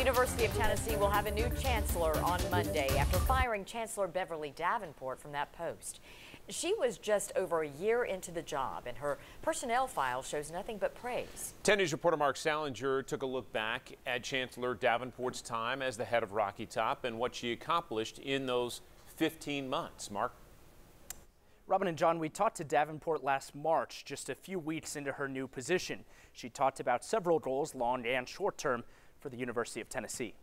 University of Tennessee will have a new chancellor on Monday after firing Chancellor Beverly Davenport from that post. She was just over a year into the job, and her personnel file shows nothing but praise. 10 News reporter Mark Salinger took a look back at Chancellor Davenport's time as the head of Rocky Top and what she accomplished in those 15 months. Mark? Robin and John, we talked to Davenport last March, just a few weeks into her new position. She talked about several goals, long and short term, for the University of Tennessee.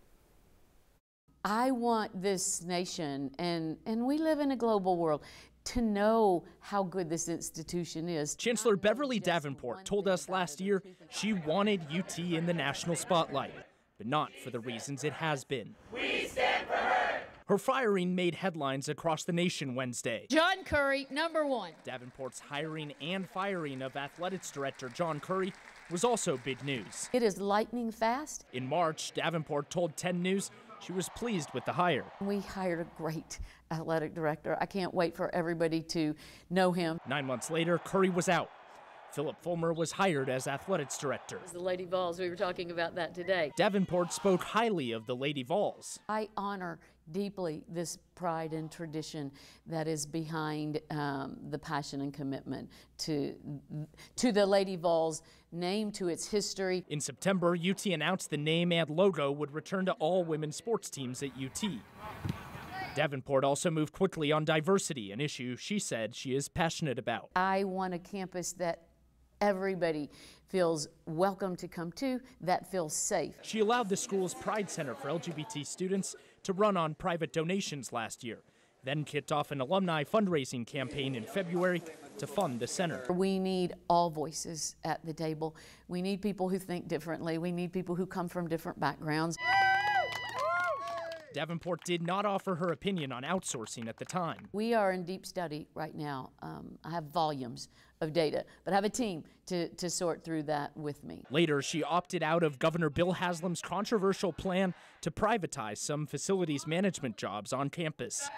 I want this nation, and we live in a global world, to know how good this institution is. Chancellor Beverly Davenport told us last year she wanted UT in the national spotlight, but not for the reasons it has been. We stand for her. Her firing made headlines across the nation Wednesday. John Curry, #1. Davenport's hiring and firing of athletics director John Curry was also big news. It is lightning fast. In March, Davenport told 10 News she was pleased with the hire. We hired a great athletic director. I can't wait for everybody to know him. 9 months later, Curry was out. Philip Fulmer was hired as athletics director. The Lady Vols, we were talking about that today. Davenport spoke highly of the Lady Vols. I honor deeply this pride and tradition that is behind the passion and commitment to the Lady Vols, name, to its history. In September, UT announced the name and logo would return to all women's sports teams at UT. Davenport also moved quickly on diversity, an issue she said she is passionate about. I want a campus that everybody feels welcome to come to, that feels safe. She allowed the school's Pride Center for LGBT students to run on private donations last year, then kicked off an alumni fundraising campaign in February to fund the center. We need all voices at the table. We need people who think differently. We need people who come from different backgrounds. Davenport did not offer her opinion on outsourcing at the time. We are in deep study right now. I have volumes of data, but I have a team to sort through that with me. Later, she opted out of Governor Bill Haslam's controversial plan to privatize some facilities management jobs on campus.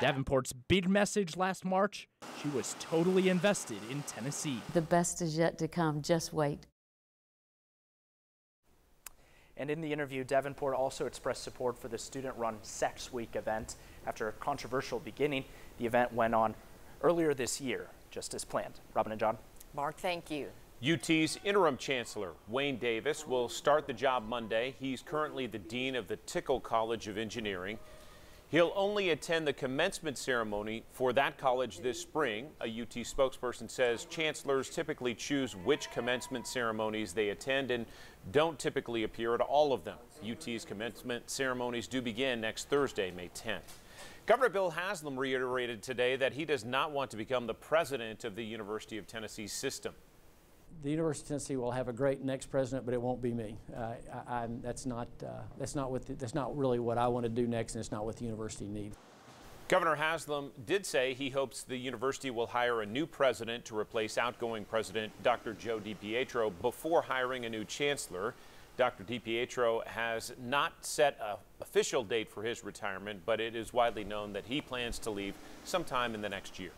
Davenport's big message last March, she was totally invested in Tennessee. The best is yet to come, just wait. And in the interview, Davenport also expressed support for the student-run Sex Week event. After a controversial beginning, the event went on earlier this year, just as planned. Robin and John. Mark, thank you. UT's interim chancellor, Wayne Davis, will start the job Monday. He's currently the dean of the Tickle College of Engineering. He'll only attend the commencement ceremony for that college this spring. A UT spokesperson says chancellors typically choose which commencement ceremonies they attend and don't typically appear at all of them. UT's commencement ceremonies do begin next Thursday, May 10th. Governor Bill Haslam reiterated today that he does not want to become the president of the University of Tennessee system. The University of Tennessee will have a great next president, but it won't be me. That's not really what I want to do next, and it's not what the university needs. Governor Haslam did say he hopes the university will hire a new president to replace outgoing President Dr. Joe DiPietro before hiring a new chancellor. Dr. DiPietro has not set an official date for his retirement, but it is widely known that he plans to leave sometime in the next year.